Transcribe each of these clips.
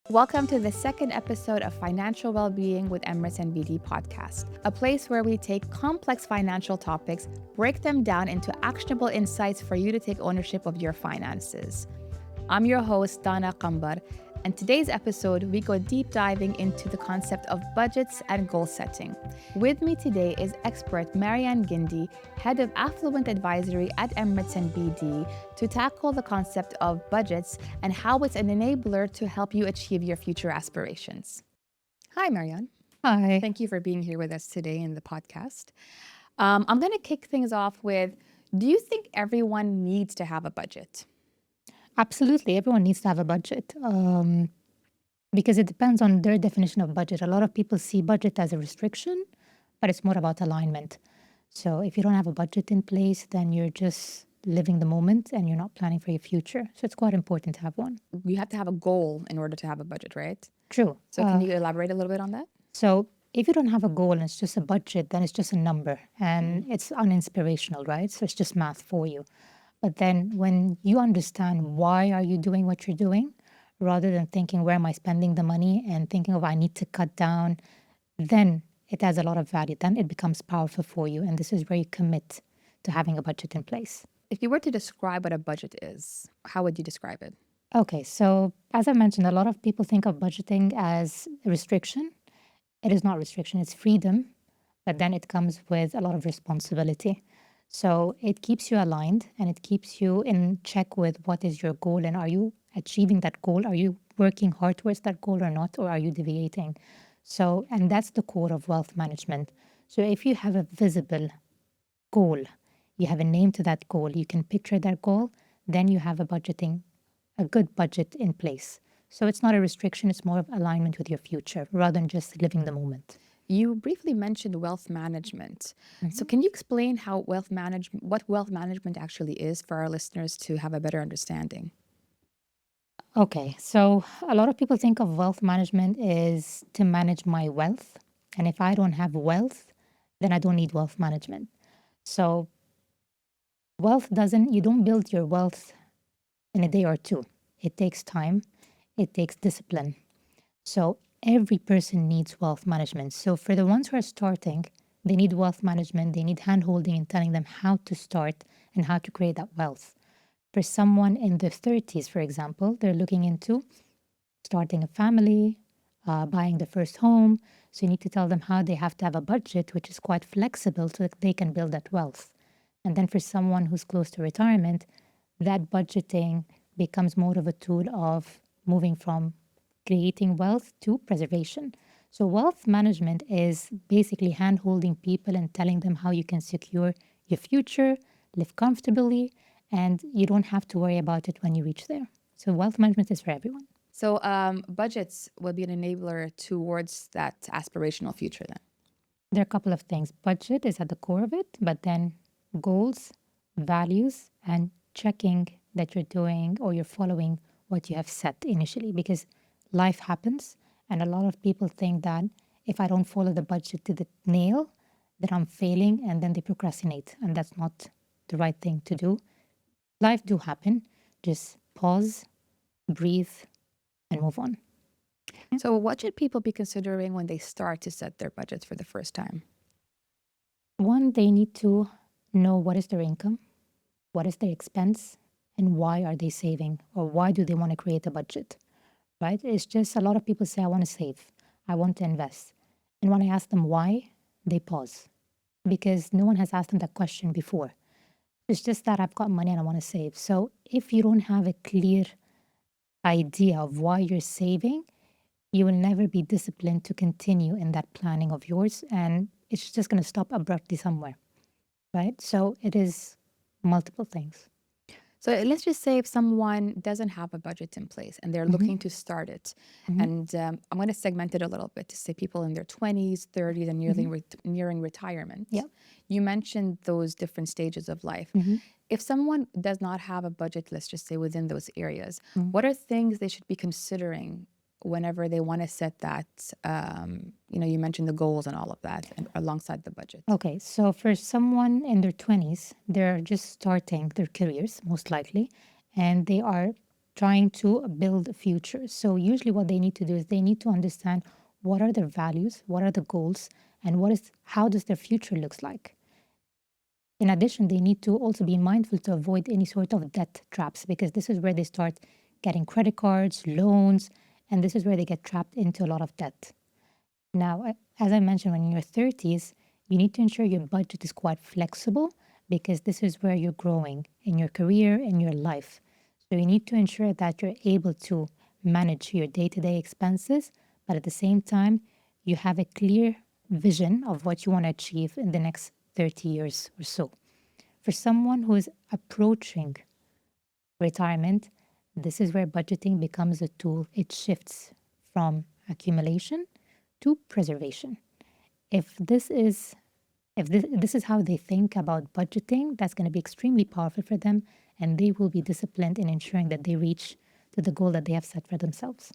Welcome to the second episode of Financial Wellbeing with Emirates NBD podcast, a place where we take complex financial topics, break them down into actionable insights for you to take ownership of your finances. I'm your host, Dana Kamber, and today's episode, we go deep diving into the concept of budgets and goal setting. With me today is expert Marian Gendy, head of Affluent Advisory at Emirates NBD, to tackle the concept of budgets and how it's an enabler to help you achieve your future aspirations. Hi, Marian. Hi. Thank you for being here with us today in the podcast. I'm going to kick things off with, do you think everyone needs to have a budget? Absolutely. Everyone needs to have a budget because it depends on their definition of budget. A lot of people see budget as a restriction, but it's more about alignment. So if you don't have a budget in place, then you're just living the moment and you're not planning for your future. So it's quite important to have one. You have to have a goal in order to have a budget, right? True. So can you elaborate a little bit on that? So if you don't have a goal and it's just a budget, then it's just a number and it's uninspirational, right? So it's just math for you. But then when you understand why are you doing what you're doing, rather than thinking, where am I spending the money and thinking of, I need to cut down, then it has a lot of value. Then it becomes powerful for you. And this is where you commit to having a budget in place. If you were to describe what a budget is, how would you describe it? Okay, so as I mentioned, a lot of people think of budgeting as a restriction. It is not restriction, it's freedom, but then it comes with a lot of responsibility. So it keeps you aligned and it keeps you in check with what is your goal and are you achieving that goal? Are you working hard towards that goal or not? Or are you deviating? So, and that's the core of wealth management. So if you have a visible goal, you have a name to that goal, you can picture that goal, then you have a good budget in place. So it's not a restriction, it's more of alignment with your future rather than just living the moment. You briefly mentioned wealth management. So can you explain what wealth management actually is for our listeners to have a better understanding? Okay, so a lot of people think of wealth management is to manage my wealth. And if I don't have wealth, then I don't need wealth management. So you don't build your wealth in a day or two. It takes time, it takes discipline. So every person needs wealth management. So for the ones who are starting, they need wealth management, they need hand-holding and telling them how to start and how to create that wealth. For someone in their 30s, for example, they're looking into starting a family, buying the first home. So you need to tell them how they have to have a budget, which is quite flexible so that they can build that wealth. And then for someone who's close to retirement, that budgeting becomes more of a tool of moving from creating wealth to preservation. So wealth management is basically hand-holding people and telling them how you can secure your future, live comfortably, and you don't have to worry about it when you reach there. So wealth management is for everyone. So budgets will be an enabler towards that aspirational future then. There are a couple of things. Budget is at the core of it, but then goals, values, and checking that you're doing or you're following what you have set initially, because life happens and a lot of people think that if I don't follow the budget to the nail, that I'm failing and then they procrastinate, and that's not the right thing to do. Life do happen. Just pause, breathe, and move on. So what should people be considering when they start to set their budgets for the first time? One, they need to know what is their income, what is their expense, and why are they saving, or why do they want to create a budget, right? It's just a lot of people say, I want to save, I want to invest. And when I ask them why, they pause because no one has asked them that question before. It's just that I've got money and I want to save. So if you don't have a clear idea of why you're saving, you will never be disciplined to continue in that planning of yours. And it's just going to stop abruptly somewhere, right? So it is multiple things. So let's just say if someone doesn't have a budget in place and they're looking to start it, and I'm going to segment it a little bit to say people in their 20s, 30s, and nearing retirement. Yep. You mentioned those different stages of life. If someone does not have a budget, let's just say within those areas, what are things they should be considering whenever they want to set that, you mentioned the goals and all of that and alongside the budget? Okay, so for someone in their 20s, they're just starting their careers, most likely, and they are trying to build a future. So usually what they need to do is they need to understand what are their values, what are the goals, and how does their future looks like. In addition, they need to also be mindful to avoid any sort of debt traps, because this is where they start getting credit cards, loans, and this is where they get trapped into a lot of debt. Now, as I mentioned, when you're in your 30s, you need to ensure your budget is quite flexible, because this is where you're growing in your career, in your life. So you need to ensure that you're able to manage your day-to-day expenses, but at the same time, you have a clear vision of what you want to achieve in the next 30 years or so. For someone who is approaching retirement, this is where budgeting becomes a tool. It shifts from accumulation to preservation. If this is how they think about budgeting, that's going to be extremely powerful for them, and they will be disciplined in ensuring that they reach to the goal that they have set for themselves.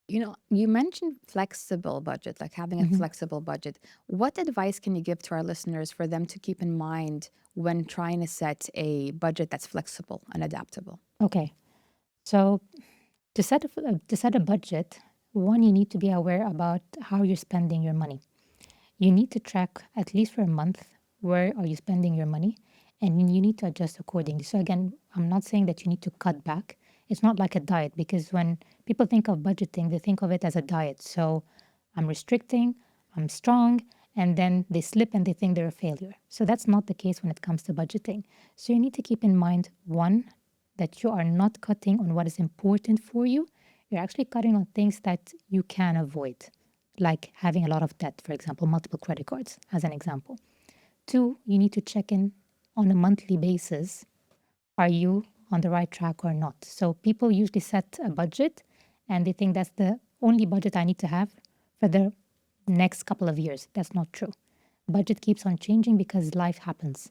You mentioned flexible budget, like having a flexible budget. What advice can you give to our listeners for them to keep in mind when trying to set a budget that's flexible and adaptable? Okay, so to set a budget, one, you need to be aware about how you're spending your money. You need to track at least for a month where are you spending your money, and you need to adjust accordingly. So again, I'm not saying that you need to cut back. It's not like a diet, because when people think of budgeting, they think of it as a diet. So I'm restricting, I'm strong, and then they slip and they think they're a failure. So that's not the case when it comes to budgeting. So you need to keep in mind, one, that you are not cutting on what is important for you. You're actually cutting on things that you can avoid, like having a lot of debt, for example, multiple credit cards, as an example. Two, you need to check in on a monthly basis. Are you on the right track or not? So people usually set a budget and they think that's the only budget I need to have for the next couple of years. That's not true. Budget keeps on changing because life happens.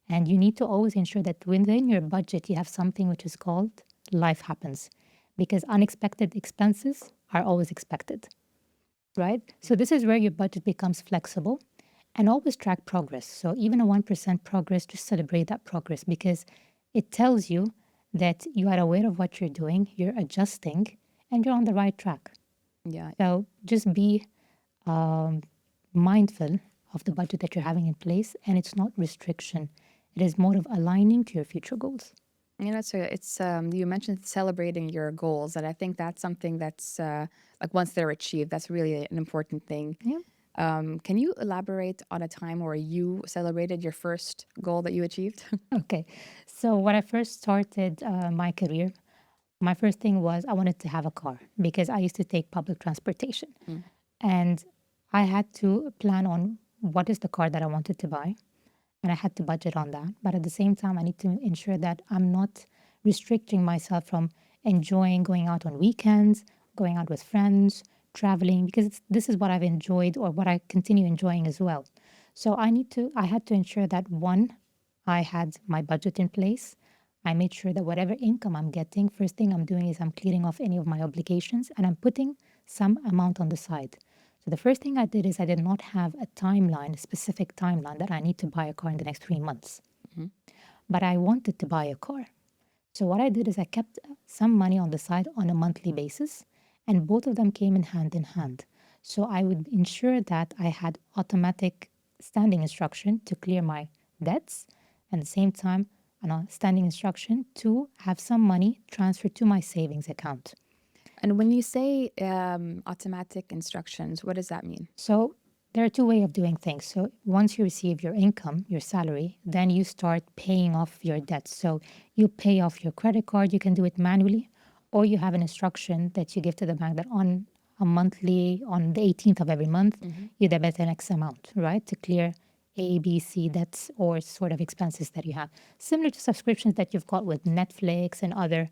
And you need to always ensure that within your budget, you have something which is called life happens, because unexpected expenses are always expected, right? So this is where your budget becomes flexible, and always track progress. So even a 1% progress, just celebrate that progress, because it tells you that you are aware of what you're doing, you're adjusting, and you're on the right track. Yeah. So just be mindful of the budget that you're having in place, and it's not restriction. It is more of aligning to your future goals. You mentioned celebrating your goals, and I think that's something that's like once they're achieved, that's really an important thing. Yeah. Can you elaborate on a time where you celebrated your first goal that you achieved? Okay. So when I first started my career, my first thing was I wanted to have a car, because I used to take public transportation. And I had to plan on what is the car that I wanted to buy. And I had to budget on that. But at the same time, I need to ensure that I'm not restricting myself from enjoying going out on weekends, going out with friends, traveling, because this is what I've enjoyed or what I continue enjoying as well. So I had to ensure that, one, I had my budget in place. I made sure that whatever income I'm getting, first thing I'm doing is I'm clearing off any of my obligations, and I'm putting some amount on the side. So the first thing I did is I did not have a timeline, a specific timeline that I need to buy a car in the next 3 months. But I wanted to buy a car. So what I did is I kept some money on the side on a monthly basis, and both of them came in hand. So I would ensure that I had automatic standing instruction to clear my debts, and at the same time, a standing instruction to have some money transferred to my savings account. And when you say automatic instructions, what does that mean? So there are two ways of doing things. So once you receive your income, your salary, then you start paying off your debts. So you pay off your credit card. You can do it manually, or you have an instruction that you give to the bank that on the 18th of every month, you debit an X amount, right, to clear A, B, C debts or sort of expenses that you have. Similar to subscriptions that you've got with Netflix and other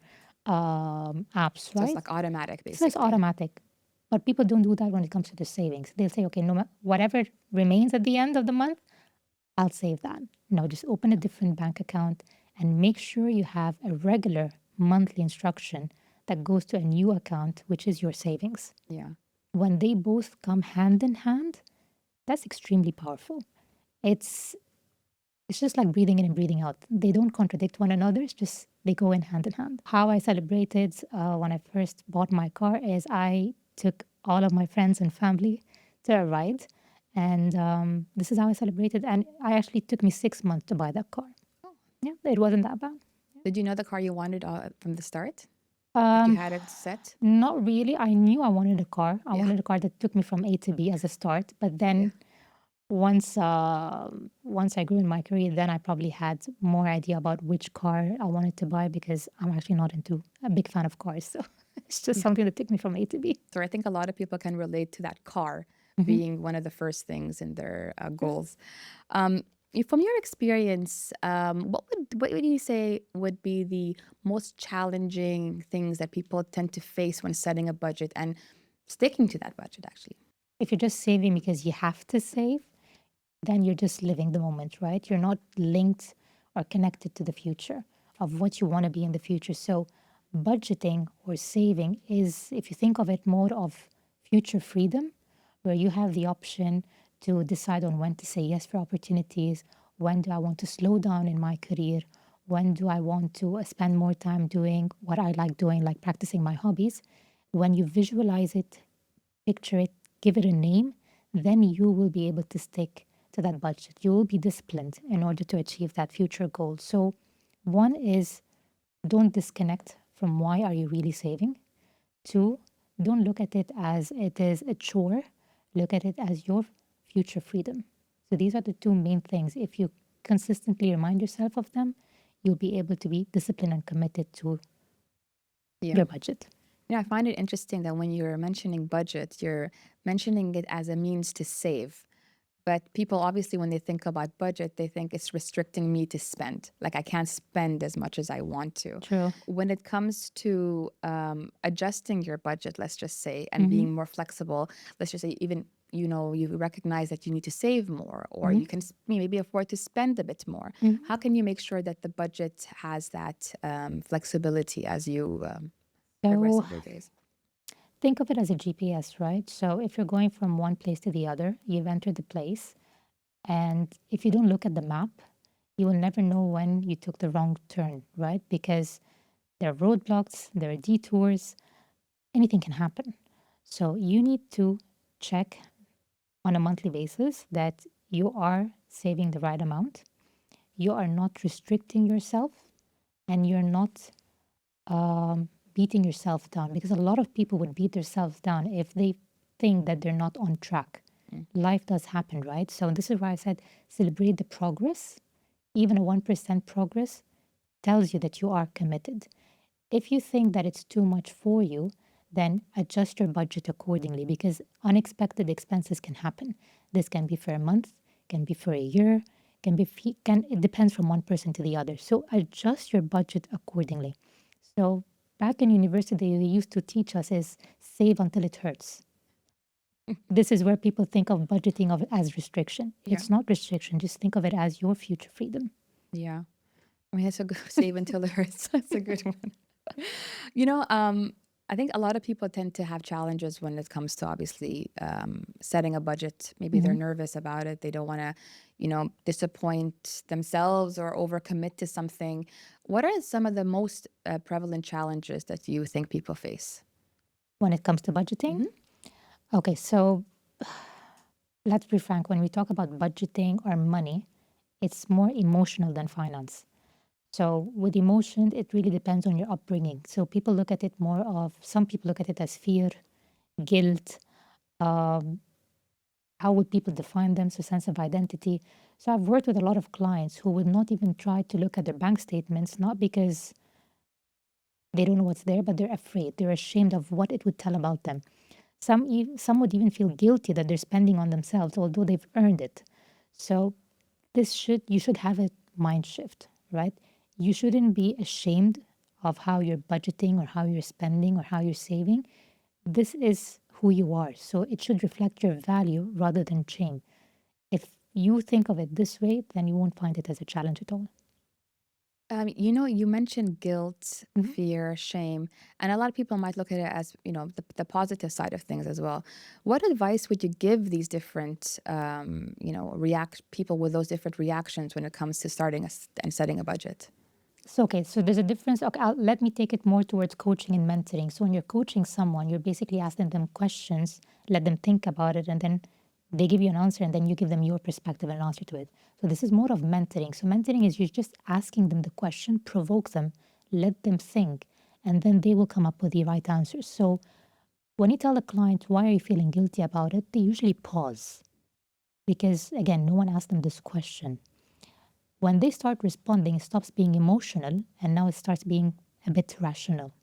apps, So right? it's like automatic, So basically. it's automatic. But people don't do that when it comes to their savings. They'll say, okay, whatever remains at the end of the month, I'll save that. No, just open a different bank account and make sure you have a regular monthly instruction that goes to a new account, which is your savings. Yeah. When they both come hand in hand, that's extremely powerful. It's It's just like breathing in and breathing out. They don't contradict one another. It's just they go in hand in hand. How I celebrated when I first bought my car is I took all of my friends and family to a ride. And this is how I celebrated. And I actually took me 6 months to buy that car. Yeah, it wasn't that bad. Did you know the car you wanted from the start? Like you had it set? Not really. I knew I wanted a car. I Yeah. wanted a car that took me from A to B as a start. But then once I grew in my career, then I probably had more idea about which car I wanted to buy because I'm actually not into a big fan of cars. So it's just something that took me from A to B. So I think a lot of people can relate to that car being one of the first things in their goals. From your experience, what would you say would be the most challenging things that people tend to face when setting a budget and sticking to that budget, actually? If you're just saving because you have to save, then you're just living the moment, right? You're not linked or connected to the future of what you want to be in the future. So budgeting or saving is, if you think of it more of future freedom, where you have the option to decide on when to say yes for opportunities, when do I want to slow down in my career, when do I want to spend more time doing what I like doing, like practicing my hobbies. When you visualize it, picture it, give it a name, then you will be able to stick to that budget. You will be disciplined in order to achieve that future goal. So one is, don't disconnect from why are you really saving. Two, don't look at it as it is a chore. Look at it as your future freedom. So these are the two main things. If you consistently remind yourself of them, you'll be able to be disciplined and committed to your budget. Yeah, I find it interesting that when you're mentioning budget, you're mentioning it as a means to save. But people obviously, when they think about budget, they think it's restricting me to spend. Like I can't spend as much as I want to. True. When it comes to adjusting your budget, let's just say, and being more flexible, let's just say even, you recognize that you need to save more or you can maybe afford to spend a bit more. How can you make sure that the budget has that flexibility as you progress So in your days? think of it as a GPS, right? So if you're going from one place to the other, you've entered the place. And if you don't look at the map, you will never know when you took the wrong turn, right? Because there are roadblocks, there are detours, anything can happen. So you need to check on a monthly basis that you are saving the right amount, you are not restricting yourself, and you're not beating yourself down, because a lot of people would beat themselves down if they think that they're not on track. Life does happen, right? So this is why I said celebrate the progress. Even a 1% progress tells you that you are committed. If you think that it's too much for you, then adjust your budget accordingly, because unexpected expenses can happen. This can be for a month, can be for a year, it depends from one person to the other. So adjust your budget accordingly. So back in university, they used to teach us is save until it hurts. This is where people think of budgeting as restriction. It's not restriction. Just think of it as your future freedom. Yeah. I mean, that's a good save until it hurts. That's a good one. I think a lot of people tend to have challenges when it comes to obviously setting a budget. Maybe they're nervous about it. They don't want to, disappoint themselves or overcommit to something. What are some of the most prevalent challenges that you think people face? When it comes to budgeting? Okay, so let's be frank. When we talk about budgeting or money, it's more emotional than finance. So with emotion, it really depends on your upbringing. So some people look at it as fear, guilt, how would people define them? So sense of identity. So I've worked with a lot of clients who would not even try to look at their bank statements, not because they don't know what's there, but they're afraid. They're ashamed of what it would tell about them. Some would even feel guilty that they're spending on themselves, although they've earned it. So you should have a mind shift, right? You shouldn't be ashamed of how you're budgeting or how you're spending or how you're saving. This is who you are. So it should reflect your value rather than shame. If you think of it this way, then you won't find it as a challenge at all. You mentioned guilt, Mhm. fear, shame, and a lot of people might look at it as, the positive side of things as well. What advice would you give these different, react people with those different reactions when it comes to starting and setting a budget? So there's a difference. Okay, let me take it more towards coaching and mentoring. So when you're coaching someone, you're basically asking them questions, let them think about it, and then they give you an answer, and then you give them your perspective and answer to it. So this is more of mentoring. So mentoring is you're just asking them the question, provoke them, let them think, and then they will come up with the right answers. So when you tell the client, why are you feeling guilty about it? They usually pause because, again, no one asked them this question. When they start responding, it stops being emotional and now it starts being a bit rational.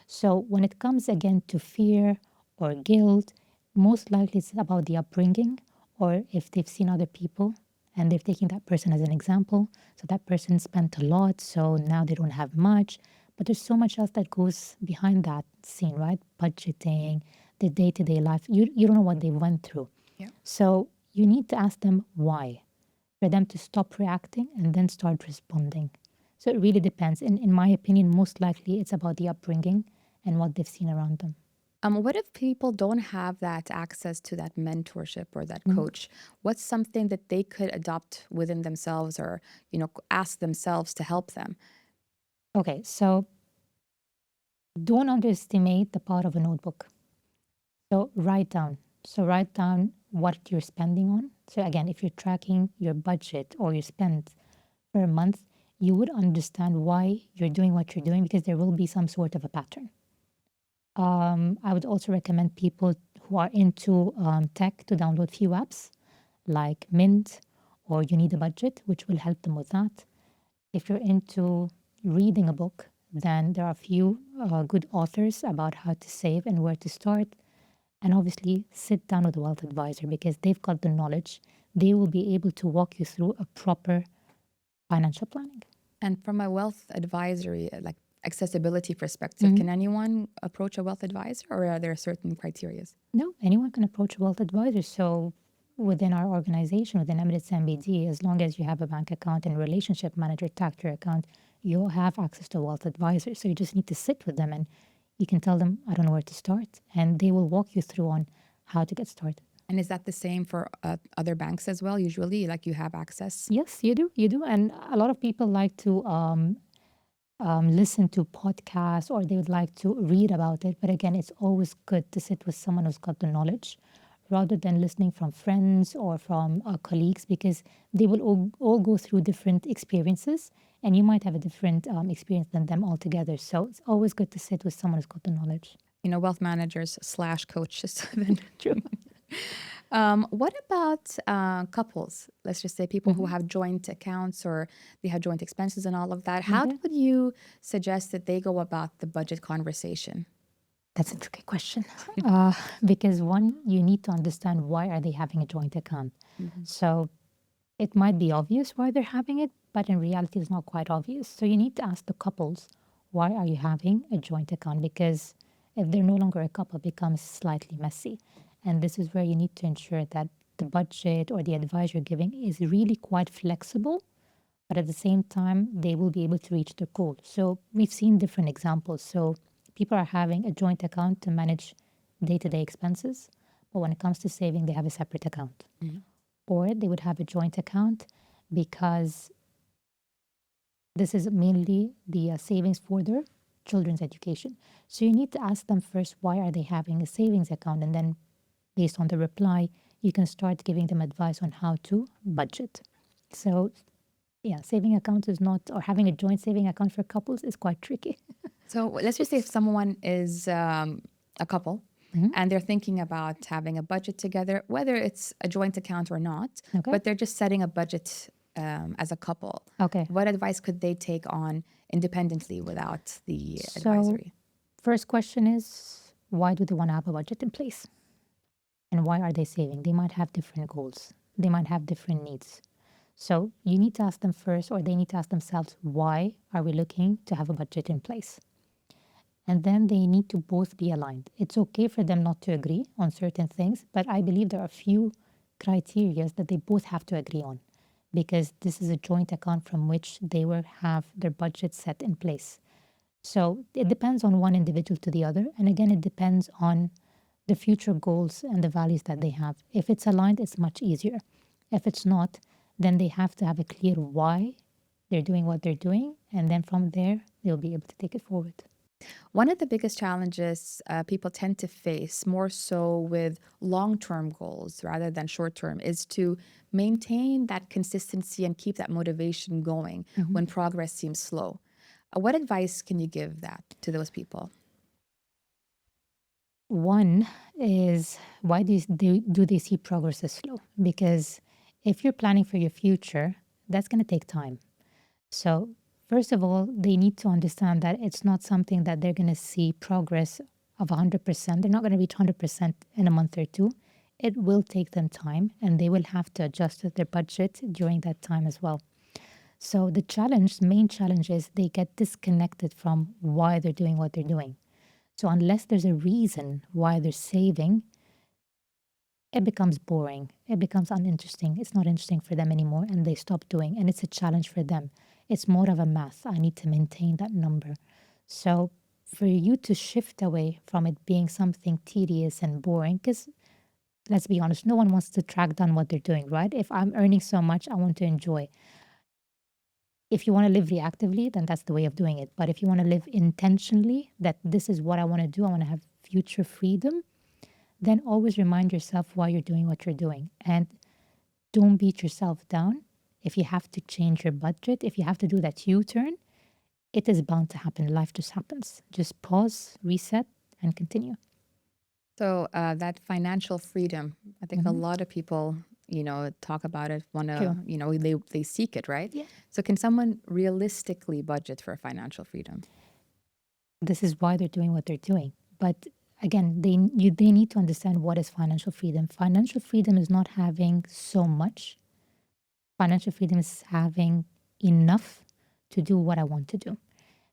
So when it comes again to fear or guilt, most likely it's about the upbringing or if they've seen other people and they're taking that person as an example. So that person spent a lot, so now they don't have much. But there's so much else that goes behind that scene, right? Budgeting, the day to day life. You don't know what they went through. Yeah. So you need to ask them why for them to stop reacting and then start responding. So it really depends. In my opinion, most likely it's about the upbringing and what they've seen around them. What if people don't have that access to that mentorship or that Mm. coach? What's something that they could adopt within themselves or, ask themselves to help them? Okay, so don't underestimate the power of a notebook. So write down. So write down what you're spending on. So again, if you're tracking your budget or your spend for a month, you would understand why you're doing what you're doing because there will be some sort of a pattern. I would also recommend people who are into tech to download few apps like Mint or You Need a Budget, which will help them with that. If you're into reading a book, then there are a few good authors about how to save and where to start. And obviously, sit down with a wealth advisor because they've got the knowledge. They will be able to walk you through a proper financial planning. And from a wealth advisory, like accessibility perspective, can anyone approach a wealth advisor or are there certain criteria? No, anyone can approach a wealth advisor. So within our organization, within Emirates NBD, as long as you have a bank account and relationship manager tagged to your account, you'll have access to a wealth advisor. So you just need to sit with them and you can tell them, I don't know where to start. And they will walk you through on how to get started. And is that the same for other banks as well? Usually, like you have access? Yes, you do. You do. And a lot of people like to listen to podcasts or they would like to read about it. But again, it's always good to sit with someone who's got the knowledge rather than listening from friends or from colleagues because they will all go through different experiences and you might have a different experience than them altogether. So it's always good to sit with someone who's got the knowledge. Wealth managers / coaches. Then True. what about couples? Let's just say people who have joint accounts or they have joint expenses and all of that. How Okay. would you suggest that they go about the budget conversation? That's a tricky question because one, you need to understand why are they having a joint account. So it might be obvious why they're having it, but in reality, it's not quite obvious. So you need to ask the couples, why are you having a joint account? Because if they're no longer a couple, it becomes slightly messy. And this is where you need to ensure that the budget or the advice you're giving is really quite flexible, but at the same time, they will be able to reach their goal. So we've seen different examples. So people are having a joint account to manage day to day expenses, but when it comes to saving, they have a separate account or they would have a joint account because this is mainly the savings for their children's education. So you need to ask them first, why are they having a savings account? And then based on the reply, you can start giving them advice on how to budget. So yeah, saving accounts is not, or having a joint saving account for couples is quite tricky. So let's just say if someone is a couple and they're thinking about having a budget together, whether it's a joint account or not, Okay. but they're just setting a budget as a couple. Okay. What advice could they take on independently without the So advisory? first question is, why do they want to have a budget in place? And why are they saving? They might have different goals. They might have different needs. So you need to ask them first, or they need to ask themselves, why are we looking to have a budget in place? And then they need to both be aligned. It's okay for them not to agree on certain things, but I believe there are a few criteria that they both have to agree on. because this is a joint account from which they will have their budget set in place. So it depends on one individual to the other. And again, it depends on the future goals and the values that they have. If it's aligned, it's much easier. If it's not, then they have to have a clear why they're doing what they're doing. And then from there, they'll be able to take it forward. One of the biggest challenges people tend to face, more so with long-term goals rather than short-term, is to maintain that consistency and keep that motivation going when progress seems slow. What advice can you give that to those people? One is, why do they see progress as slow? Because if you're planning for your future, that's going to take time. So, first of all, they need to understand that it's not something that they're going to see progress of 100%. They're not going to reach 100% in a month or two. It will take them time, and they will have to adjust their budget during that time as well. So, the main challenge is they get disconnected from why they're doing what they're doing. So unless there's a reason why they're saving, it becomes boring. It becomes uninteresting. It's not interesting for them anymore, and they stop doing. And it's a challenge for them. It's more of a math. I need to maintain that number. So for you to shift away from it being something tedious and boring, because let's be honest, no one wants to track down what they're doing, right? If I'm earning so much, I want to enjoy. If you want to live reactively, then that's the way of doing it. But if you want to live intentionally, that this is what I want to do, I want to have future freedom, then always remind yourself why you're doing what you're doing. And don't beat yourself down. If you have to change your budget, if you have to do that U-turn, it is bound to happen. Life just happens. Just pause, reset, and continue. So that financial freedom, I think a lot of people, talk about it, want to, they seek it, right? Yeah. So can someone realistically budget for financial freedom? This is why they're doing what they're doing. But again, they need to understand what is financial freedom. Financial freedom is not having so much. Financial freedom is having enough to do what I want to do.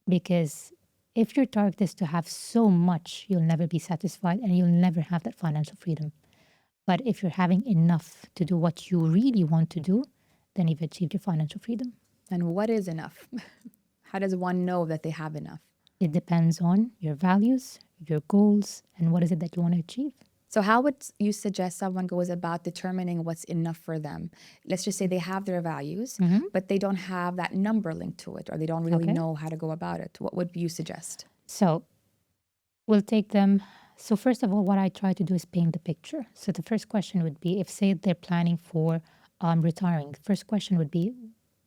Because if your target is to have so much, you'll never be satisfied and you'll never have that financial freedom. But if you're having enough to do what you really want to do, then you've achieved your financial freedom. And what is enough? How does one know that they have enough? It depends on your values, your goals, and what is it that you want to achieve. So how would you suggest someone goes about determining what's enough for them? Let's just say they have their values, but they don't have that number linked to it, or they don't really know how to go about it. What would you suggest? So we'll take them. So first of all, what I try to do is paint the picture. So the first question would be, if say they're planning for retiring, the first question would be,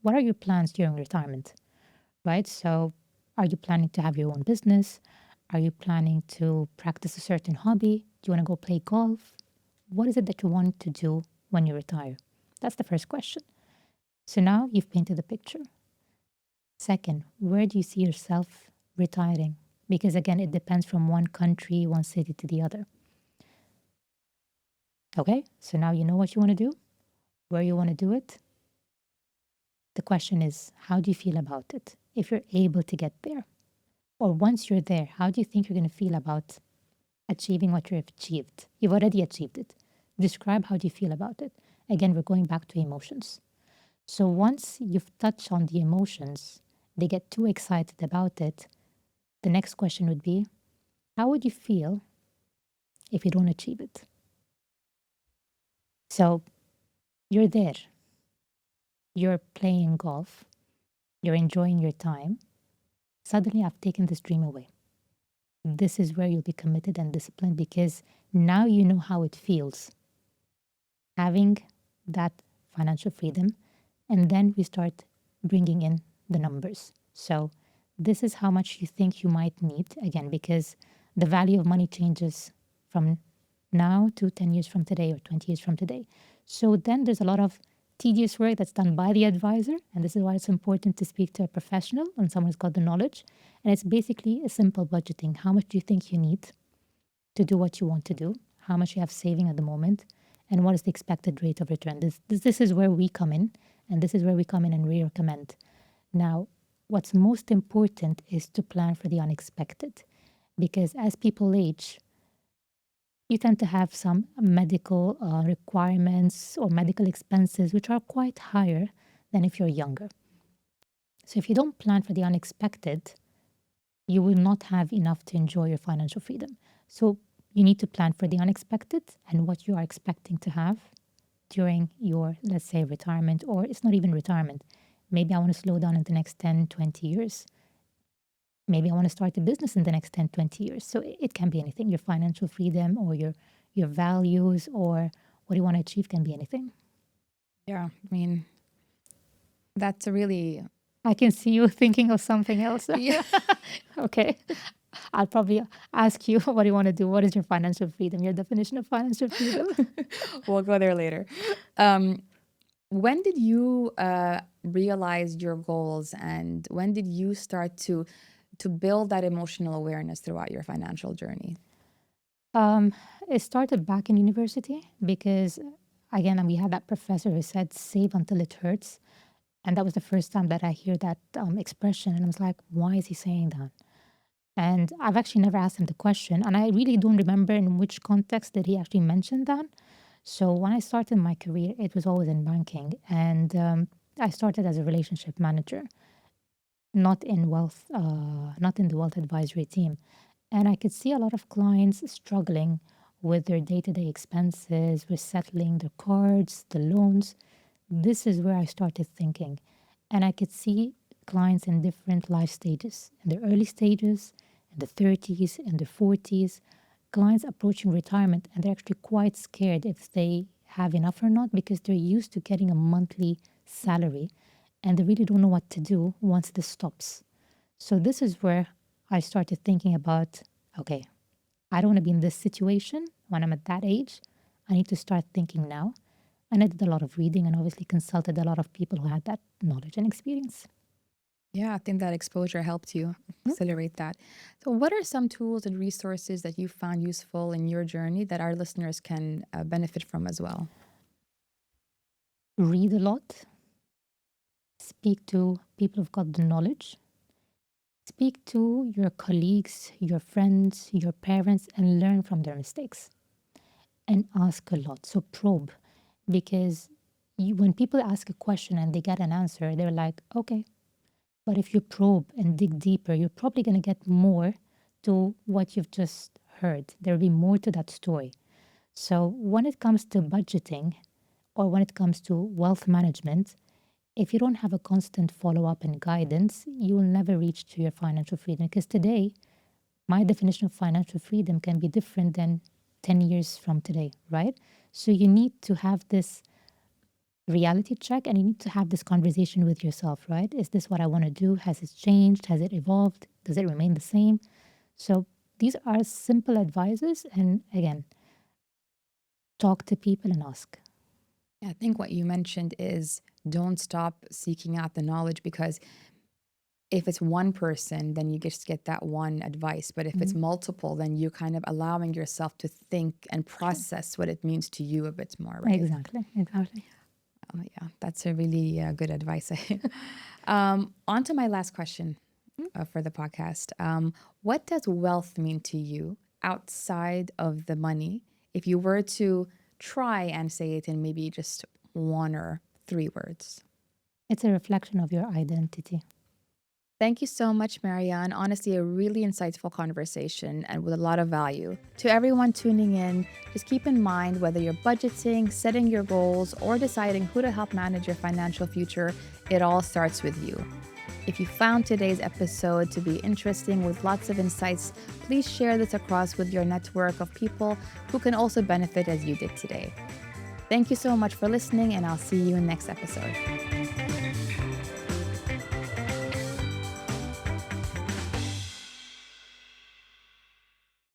what are your plans during retirement, right? So are you planning to have your own business? Are you planning to practice a certain hobby? Do you want to go play golf? What is it that you want to do when you retire? That's the first question. So now you've painted the picture. Second, where do you see yourself retiring? Because again, it depends from one country, one city to the other. Okay, so now you know what you want to do, where you want to do it. The question is, how do you feel about it? If you're able to get there, or once you're there, how do you think you're going to feel about achieving what you've achieved? You've already achieved it. Describe how do you feel about it. Again, we're going back to emotions. So once you've touched on the emotions, they get too excited about it. The next question would be, how would you feel if you don't achieve it? So you're there. You're playing golf. You're enjoying your time. Suddenly, I've taken this dream away. This is where you'll be committed and disciplined, because now you know how it feels having that financial freedom. And then we start bringing in the numbers. So this is how much you think you might need, again, because the value of money changes from now to 10 years from today or 20 years from today. So then there's a lot of tedious work that's done by the advisor. And this is why it's important to speak to a professional and someone who's got the knowledge. And it's basically a simple budgeting. How much do you think you need to do what you want to do? How much you have saving at the moment? And what is the expected rate of return? This is where we come in. And this is where we come in and we recommend. Now, what's most important is to plan for the unexpected. Because as people age, you tend to have some medical requirements or medical expenses, which are quite higher than if you're younger. So if you don't plan for the unexpected, you will not have enough to enjoy your financial freedom. So you need to plan for the unexpected and what you are expecting to have during your, let's say, retirement, or it's not even retirement. Maybe I want to slow down in the next 10, 20 years. Maybe I want to start a business in the next 10, 20 years. So it can be anything. Your financial freedom or your values or what you want to achieve can be anything. Yeah, I mean, that's a really... I can see you thinking of something else. Yeah. Okay. I'll probably ask you what do you want to do? What is your financial freedom? Your definition of financial freedom? We'll go there later. When did you realize your goals, and when did you start to build that emotional awareness throughout your financial journey? It started back in university because, again, we had that professor who said, save until it hurts. And that was the first time that I hear that expression. And I was like, why is he saying that? And I've actually never asked him the question. And I really don't remember in which context did he actually mention that. So when I started my career, it was always in banking. And I started as a relationship manager, not in the wealth advisory team. And I could see a lot of clients struggling with their day-to-day expenses, with settling their cards, the loans. This is where I started thinking. And I could see clients in different life stages, in the early stages, in the 30s, in the 40s, clients approaching retirement, and they're actually quite scared if they have enough or not because they're used to getting a monthly salary and they really don't know what to do once this stops. So this is where I started thinking about, okay, I don't want to be in this situation when I'm at that age. I need to start thinking now. And I did a lot of reading and obviously consulted a lot of people who had that knowledge and experience. Yeah, I think that exposure helped you accelerate that. So what are some tools and resources that you found useful in your journey that our listeners can benefit from as well? Read a lot. Speak to people who've got the knowledge. Speak to your colleagues, your friends, your parents, and learn from their mistakes. And ask a lot. So probe. Because when people ask a question and they get an answer, they're like, okay. But if you probe and dig deeper, you're probably going to get more to what you've just heard. There will be more to that story. So when it comes to budgeting or when it comes to wealth management, if you don't have a constant follow-up and guidance, you will never reach to your financial freedom. Because today, my definition of financial freedom can be different than 10 years from today, right? So you need to have this reality check and you need to have this conversation with yourself, right? Is this what I want to do? Has it changed? Has it evolved? Does it remain the same? So these are simple advices. And again, talk to people and ask. I think what you mentioned is don't stop seeking out the knowledge, because if it's one person, then you just get that one advice. But if it's multiple, then you're kind of allowing yourself to think and process what it means to you a bit more, right? Exactly. Yeah, that's a really good advice. On to my last question for the podcast. What does wealth mean to you outside of the money? If you were to try and say it in maybe just 1 or 3 words. It's a reflection of your identity. Thank you so much, Marian. Honestly, a really insightful conversation and with a lot of value. To everyone tuning in, just keep in mind whether you're budgeting, setting your goals, or deciding who to help manage your financial future, it all starts with you. If you found today's episode to be interesting with lots of insights, please share this across with your network of people who can also benefit as you did today. Thank you so much for listening, and I'll see you in next episode.